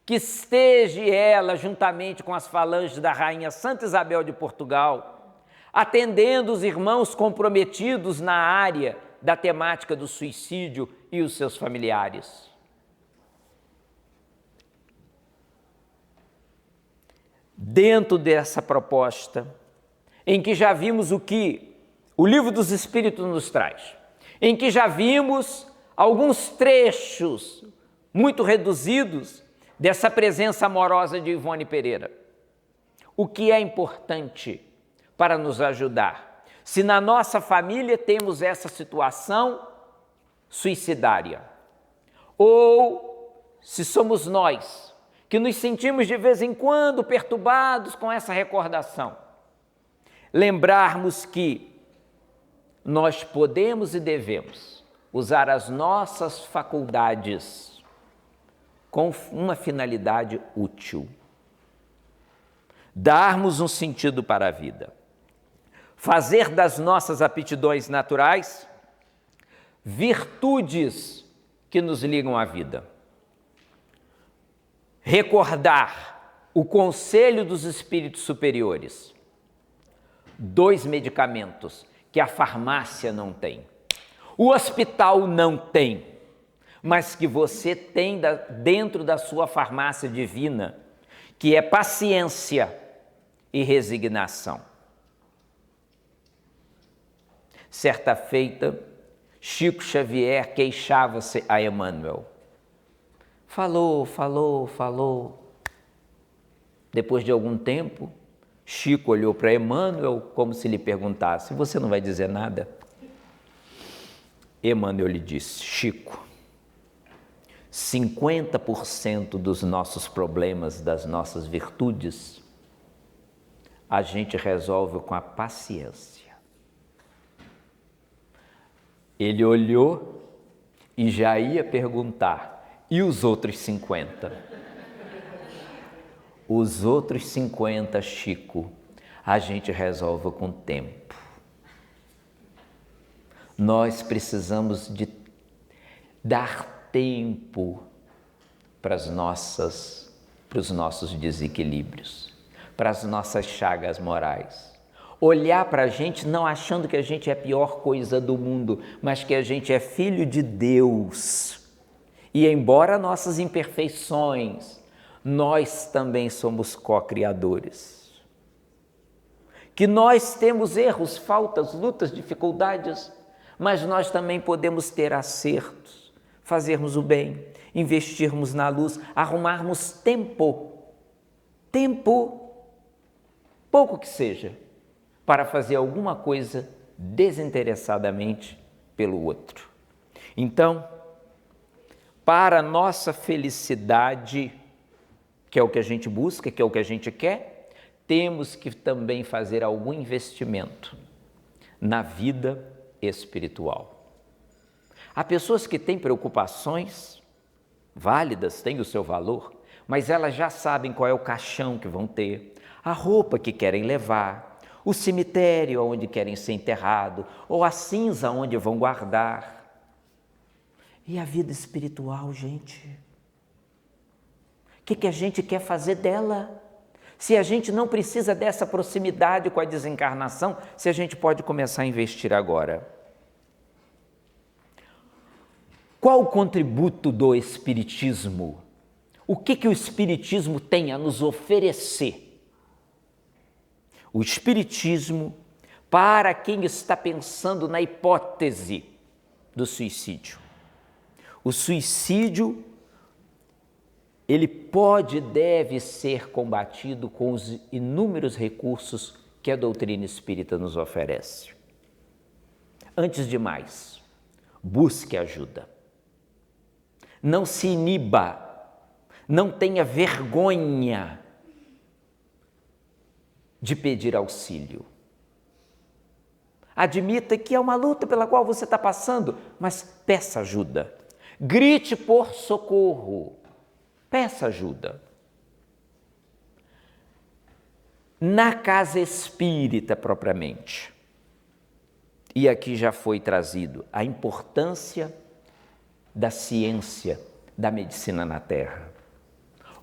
que esteja ela, juntamente com as falanges da Rainha Santa Isabel de Portugal, atendendo os irmãos comprometidos na área da temática do suicídio e os seus familiares. Dentro dessa proposta, em que já vimos o que o Livro dos Espíritos nos traz, em que já vimos alguns trechos muito reduzidos dessa presença amorosa de Ivone Pereira. O que é importante para nos ajudar? Se na nossa família temos essa situação suicidária, ou se somos nós que nos sentimos de vez em quando perturbados com essa recordação, lembrarmos que nós podemos e devemos usar as nossas faculdades com uma finalidade útil, darmos um sentido para a vida, fazer das nossas aptidões naturais virtudes que nos ligam à vida, recordar o conselho dos espíritos superiores, 2 medicamentos que a farmácia não tem, o hospital não tem, mas que você tem dentro da sua farmácia divina, que é paciência e resignação. Certa feita, Chico Xavier queixava-se a Emmanuel. Falou. Depois de algum tempo, Chico olhou para Emmanuel como se lhe perguntasse: você não vai dizer nada? Emmanuel lhe disse: Chico, 50% dos nossos problemas, das nossas virtudes, a gente resolve com a paciência. Ele olhou e já ia perguntar: e os outros 50? Os outros 50, Chico, a gente resolve com tempo. Nós precisamos de dar tempo para os nossos desequilíbrios, para as nossas chagas morais. Olhar para a gente não achando que a gente é a pior coisa do mundo, mas que a gente é filho de Deus. E embora nossas imperfeições, nós também somos co-criadores. Que nós temos erros, faltas, lutas, dificuldades, mas nós também podemos ter acertos, fazermos o bem, investirmos na luz, arrumarmos tempo, pouco que seja, para fazer alguma coisa desinteressadamente pelo outro. Então, para a nossa felicidade, que é o que a gente busca, que é o que a gente quer, temos que também fazer algum investimento na vida espiritual. Há pessoas que têm preocupações válidas, têm o seu valor, mas elas já sabem qual é o caixão que vão ter, a roupa que querem levar, o cemitério onde querem ser enterrados, ou a cinza onde vão guardar. E a vida espiritual, gente? O que a gente quer fazer dela? Se a gente não precisa dessa proximidade com a desencarnação, se a gente pode começar a investir agora. Qual o contributo do Espiritismo? O que o Espiritismo tem a nos oferecer? O Espiritismo, para quem está pensando na hipótese do suicídio. O suicídio, ele pode e deve ser combatido com os inúmeros recursos que a doutrina espírita nos oferece. Antes de mais, busque ajuda. Não se iniba, não tenha vergonha de pedir auxílio. Admita que é uma luta pela qual você está passando, mas peça ajuda. Grite por socorro. Peça ajuda. Na casa espírita propriamente, e aqui já foi trazido a importância da ciência, da medicina na Terra.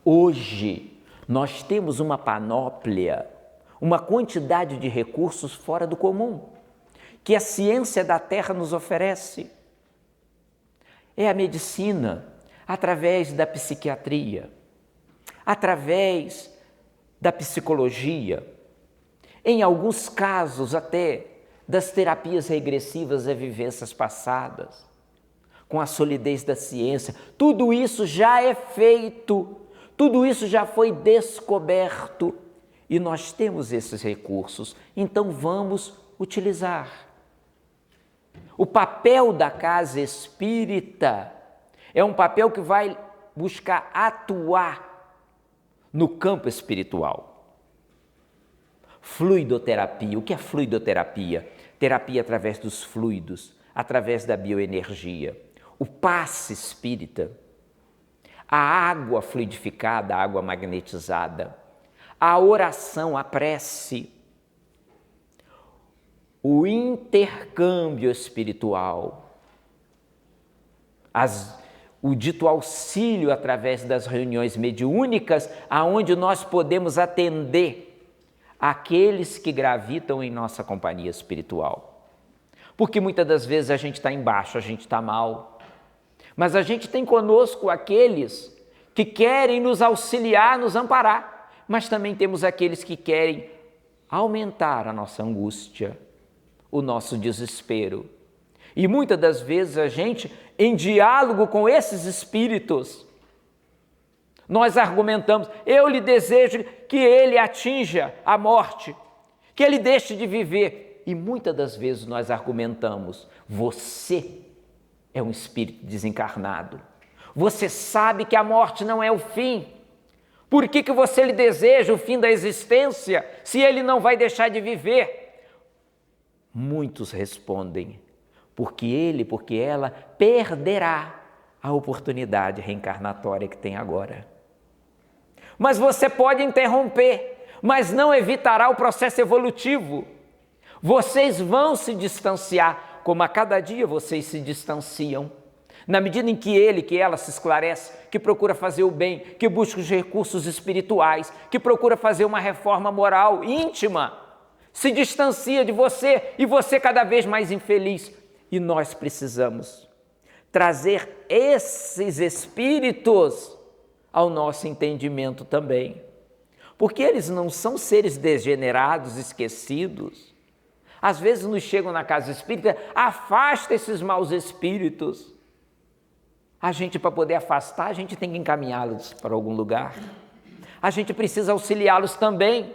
Hoje, nós temos uma panóplia, uma quantidade de recursos fora do comum, que a ciência da Terra nos oferece. É a medicina, através da psiquiatria, através da psicologia, em alguns casos até das terapias regressivas a vivências passadas, com a solidez da ciência. Tudo isso já é feito, tudo isso já foi descoberto e nós temos esses recursos, então vamos utilizar. O papel da casa espírita é um papel que vai buscar atuar no campo espiritual. Fluidoterapia. O que é fluidoterapia? Terapia através dos fluidos, através da bioenergia. O passe espírita, a água fluidificada, a água magnetizada, a oração, a prece, o intercâmbio espiritual, o dito auxílio através das reuniões mediúnicas, aonde nós podemos atender aqueles que gravitam em nossa companhia espiritual. Porque muitas das vezes a gente está embaixo, a gente está mal, mas a gente tem conosco aqueles que querem nos auxiliar, nos amparar, mas também temos aqueles que querem aumentar a nossa angústia, o nosso desespero. E muitas das vezes a gente, em diálogo com esses espíritos, nós argumentamos: eu lhe desejo que ele atinja a morte, que ele deixe de viver. E muitas das vezes nós argumentamos: você é um espírito desencarnado, você sabe que a morte não é o fim, Por que você lhe deseja o fim da existência se ele não vai deixar de viver? Muitos respondem, porque ela perderá a oportunidade reencarnatória que tem agora. Mas você pode interromper, mas não evitará o processo evolutivo. Vocês vão se distanciar, como a cada dia vocês se distanciam. Na medida em que ela se esclarece, que procura fazer o bem, que busca os recursos espirituais, que procura fazer uma reforma moral íntima, se distancia de você e você cada vez mais infeliz. E nós precisamos trazer esses espíritos ao nosso entendimento também. Porque eles não são seres degenerados, esquecidos. Às vezes nos chegam na casa espírita, afasta esses maus espíritos. A gente, para poder afastar, a gente tem que encaminhá-los para algum lugar. A gente precisa auxiliá-los também.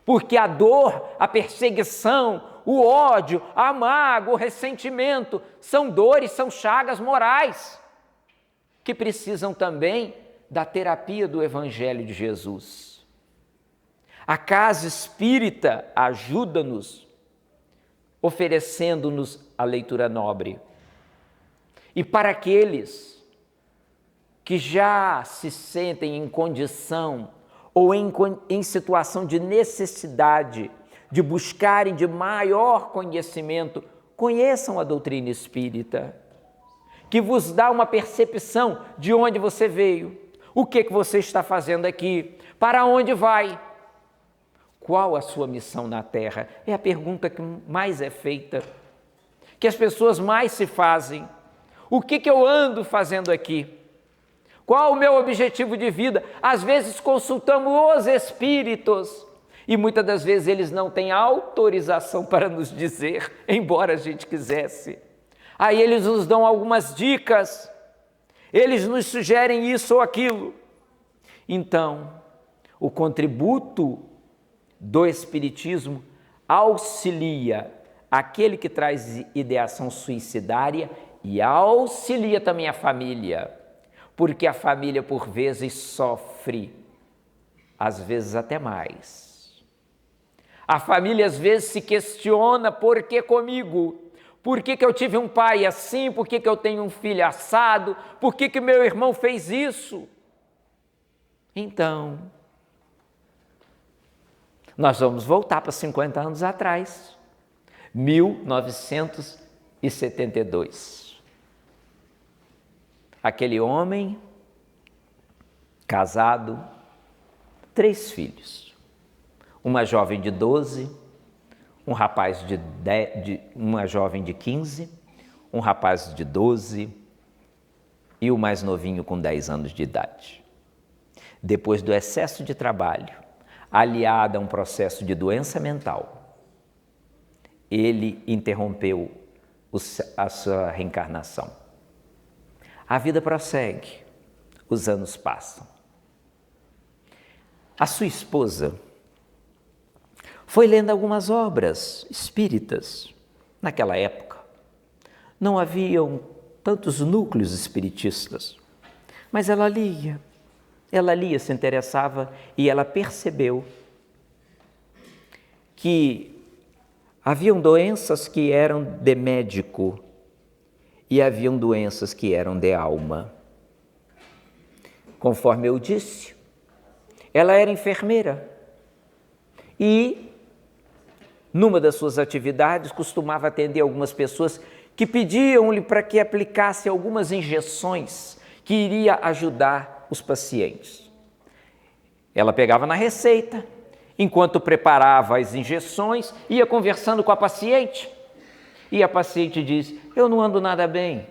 Porque a dor, a perseguição, o ódio, a mágoa, o ressentimento, são dores, são chagas morais, que precisam também da terapia do Evangelho de Jesus. A casa espírita ajuda-nos, oferecendo-nos a leitura nobre. E para aqueles que já se sentem em condição ou em situação de necessidade de buscarem de maior conhecimento, conheçam a doutrina espírita, que vos dá uma percepção de onde você veio, o que você está fazendo aqui, para onde vai, qual a sua missão na Terra. É a pergunta que mais é feita, que as pessoas mais se fazem. O que eu ando fazendo aqui? Qual o meu objetivo de vida? Às vezes consultamos os espíritos e muitas das vezes eles não têm autorização para nos dizer, embora a gente quisesse. Aí eles nos dão algumas dicas, eles nos sugerem isso ou aquilo. Então, o contributo do Espiritismo auxilia aquele que traz ideação suicidária e auxilia também a família, porque a família por vezes sofre, às vezes até mais. A família às vezes se questiona: por que comigo? Por que eu tive um pai assim? Por que eu tenho um filho assado? Por que meu irmão fez isso? Então, nós vamos voltar para 50 anos atrás, 1972. Aquele homem, casado, 3 filhos. Uma jovem de 12, um rapaz uma jovem de 15, um rapaz de 12 e o mais novinho com 10 anos de idade. Depois do excesso de trabalho, aliado a um processo de doença mental, ele interrompeu a sua reencarnação. A vida prossegue, os anos passam. A sua esposa foi lendo algumas obras espíritas. Naquela época, não haviam tantos núcleos espiritistas, mas ela lia, se interessava e ela percebeu que haviam doenças que eram de médico e haviam doenças que eram de alma. Conforme eu disse, ela era enfermeira e, numa das suas atividades, costumava atender algumas pessoas que pediam-lhe para que aplicasse algumas injeções que iria ajudar os pacientes. Ela pegava na receita, enquanto preparava as injeções, ia conversando com a paciente. E a paciente diz: eu não ando nada bem,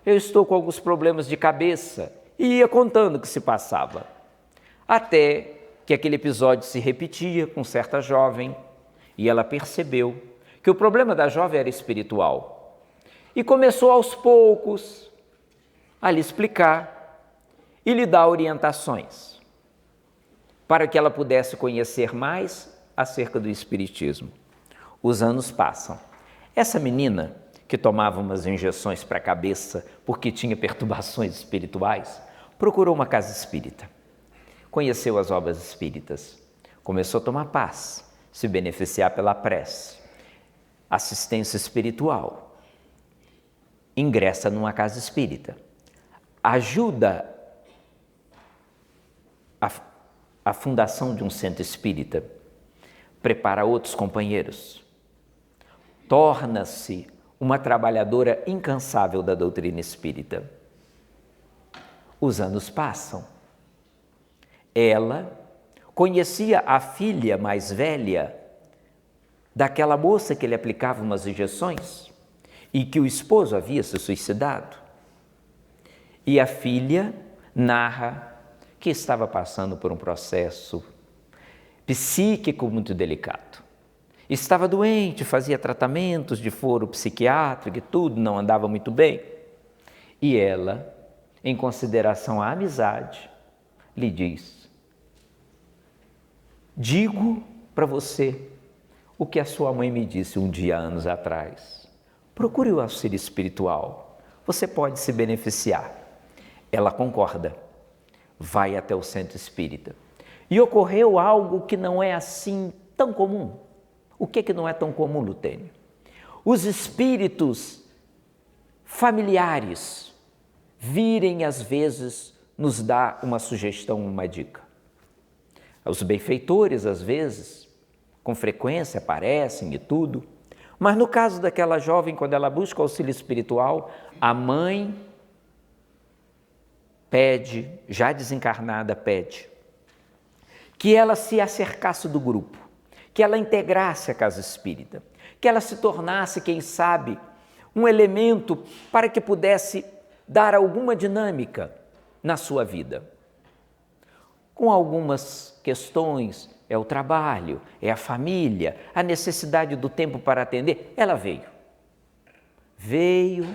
eu estou com alguns problemas de cabeça. E ia contando o que se passava. Até que aquele episódio se repetia com certa jovem, e ela percebeu que o problema da jovem era espiritual. E começou aos poucos a lhe explicar e lhe dar orientações, para que ela pudesse conhecer mais acerca do espiritismo. Os anos passam. Essa menina, que tomava umas injeções para a cabeça porque tinha perturbações espirituais, procurou uma casa espírita. conheceu as obras espíritas, começou a tomar paz, se beneficiar pela prece, assistência espiritual, ingressa numa casa espírita, ajuda a fundação de um centro espírita, prepara outros companheiros, torna-se uma trabalhadora incansável da doutrina espírita. Os anos passam. Ela conhecia a filha mais velha daquela moça que lhe aplicava umas injeções e que o esposo havia se suicidado. E a filha narra que estava passando por um processo psíquico muito delicado. Estava doente, fazia tratamentos de foro psiquiátrico e tudo, não andava muito bem. E ela, em consideração à amizade, lhe diz: digo para você o que a sua mãe me disse um dia, anos atrás. Procure o auxílio espiritual, você pode se beneficiar. Ela concorda, vai até o centro espírita. E ocorreu algo que não é assim tão comum. O que não é tão comum, Lutênio? Os espíritos familiares virem, às vezes, nos dar uma sugestão, uma dica. Os benfeitores, às vezes, com frequência aparecem e tudo, mas no caso daquela jovem, quando ela busca auxílio espiritual, a mãe pede, já desencarnada, pede que ela se acercasse do grupo, que ela integrasse a casa espírita, que ela se tornasse, quem sabe, um elemento para que pudesse dar alguma dinâmica na sua vida. Com algumas questões, é o trabalho, é a família, a necessidade do tempo para atender, ela veio,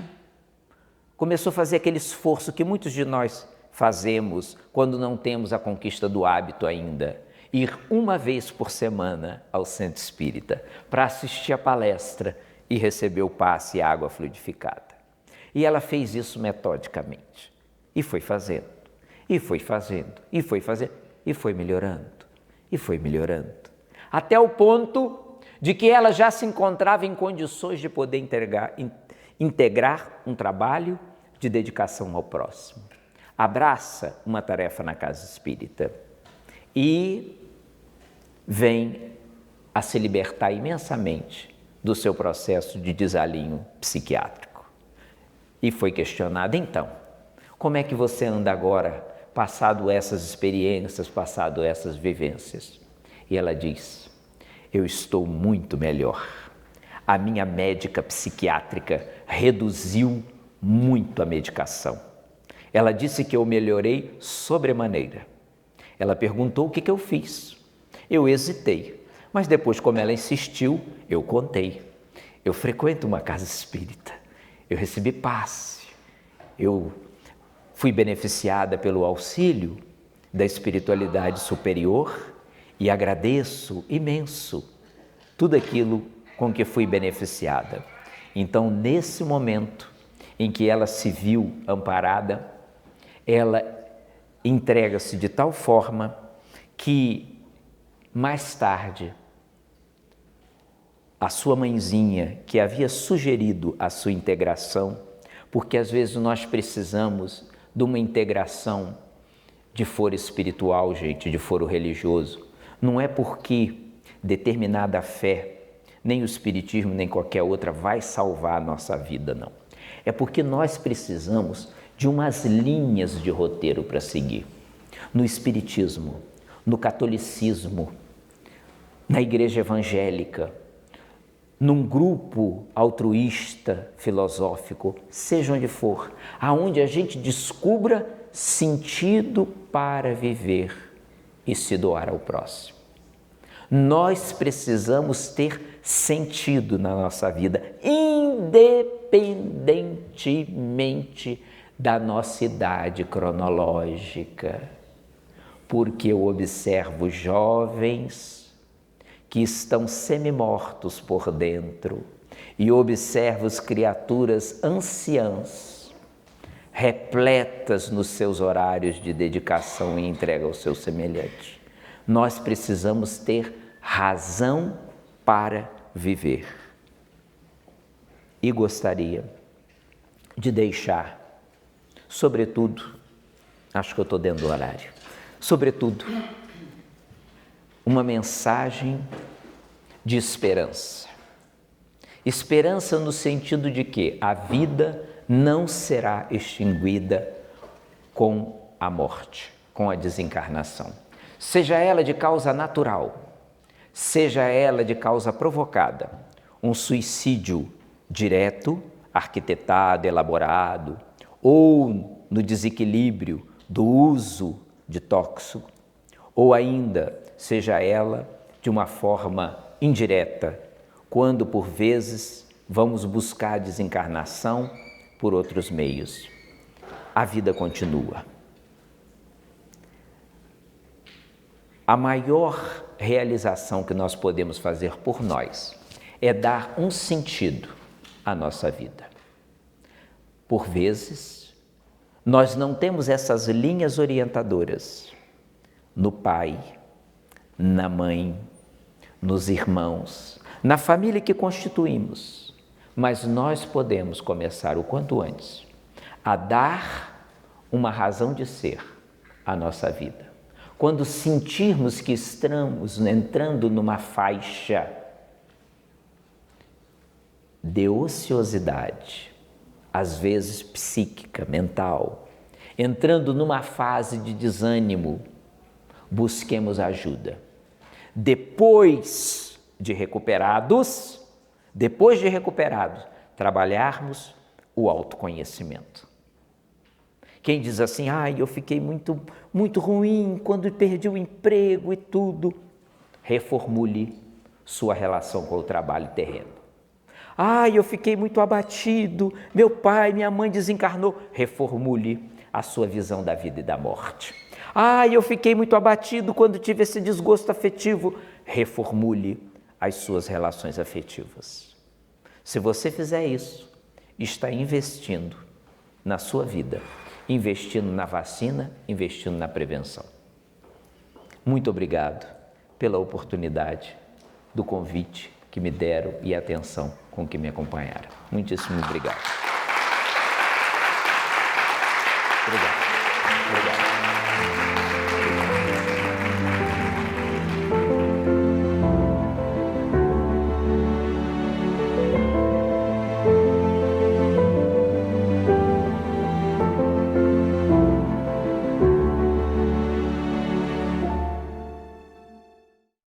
começou a fazer aquele esforço que muitos de nós fazemos quando não temos a conquista do hábito ainda, ir uma vez por semana ao centro espírita para assistir a palestra e receber o passe e a água fluidificada. E ela fez isso metodicamente e foi fazendo, e foi fazendo, e foi fazendo, e foi melhorando, e foi melhorando, até o ponto de que ela já se encontrava em condições de poder integrar um trabalho de dedicação ao próximo. Abraça uma tarefa na casa espírita e vem a se libertar imensamente do seu processo de desalinho psiquiátrico. E foi questionada, então, como é que você anda agora, passado essas experiências, passado essas vivências? E ela diz: eu estou muito melhor. A minha médica psiquiátrica reduziu muito a medicação. Ela disse que eu melhorei sobremaneira. Ela perguntou o que eu fiz. Eu hesitei, mas depois, como ela insistiu, eu contei. Eu frequento uma casa espírita, eu recebi passe, eu fui beneficiada pelo auxílio da espiritualidade superior e agradeço imenso tudo aquilo com que fui beneficiada. Então, nesse momento em que ela se viu amparada, ela entrega-se de tal forma que, mais tarde, a sua mãezinha, que havia sugerido a sua integração, porque às vezes nós precisamos de uma integração de foro espiritual, gente, de foro religioso. Não é porque determinada fé, nem o espiritismo, nem qualquer outra, vai salvar a nossa vida, não. É porque nós precisamos de umas linhas de roteiro para seguir. No espiritismo, no catolicismo, na igreja evangélica, num grupo altruísta, filosófico, seja onde for, aonde a gente descubra sentido para viver e se doar ao próximo. Nós precisamos ter sentido na nossa vida, independentemente da nossa idade cronológica, porque eu observo jovens que estão semi-mortos por dentro e observo as criaturas anciãs repletas nos seus horários de dedicação e entrega ao seu semelhante. Nós precisamos ter razão para viver. E gostaria de deixar, sobretudo, acho que eu estou dentro do horário, sobretudo, uma mensagem de esperança. Esperança no sentido de que a vida não será extinguida com a morte, com a desencarnação. Seja ela de causa natural, seja ela de causa provocada, um suicídio direto, arquitetado, elaborado, ou no desequilíbrio do uso de tóxico, ou ainda seja ela de uma forma indireta, quando por vezes vamos buscar a desencarnação por outros meios. A vida continua. A maior realização que nós podemos fazer por nós é dar um sentido à nossa vida. Por vezes, nós não temos essas linhas orientadoras no pai, na mãe, nos irmãos, na família que constituímos, mas nós podemos começar o quanto antes a dar uma razão de ser à nossa vida. Quando sentirmos que estamos entrando numa faixa de ociosidade, às vezes psíquica, mental, entrando numa fase de desânimo, busquemos ajuda. Depois de recuperados, trabalharmos o autoconhecimento. Quem diz assim, eu fiquei muito ruim quando perdi o emprego e tudo, reformule sua relação com o trabalho terreno. Eu fiquei muito abatido, meu pai, minha mãe desencarnou, reformule a sua visão da vida e da morte. Eu fiquei muito abatido quando tive esse desgosto afetivo, reformule as suas relações afetivas. Se você fizer isso, está investindo na sua vida, investindo na vacina, investindo na prevenção. Muito obrigado pela oportunidade do convite que me deram e a atenção com que me acompanharam. Muitíssimo obrigado.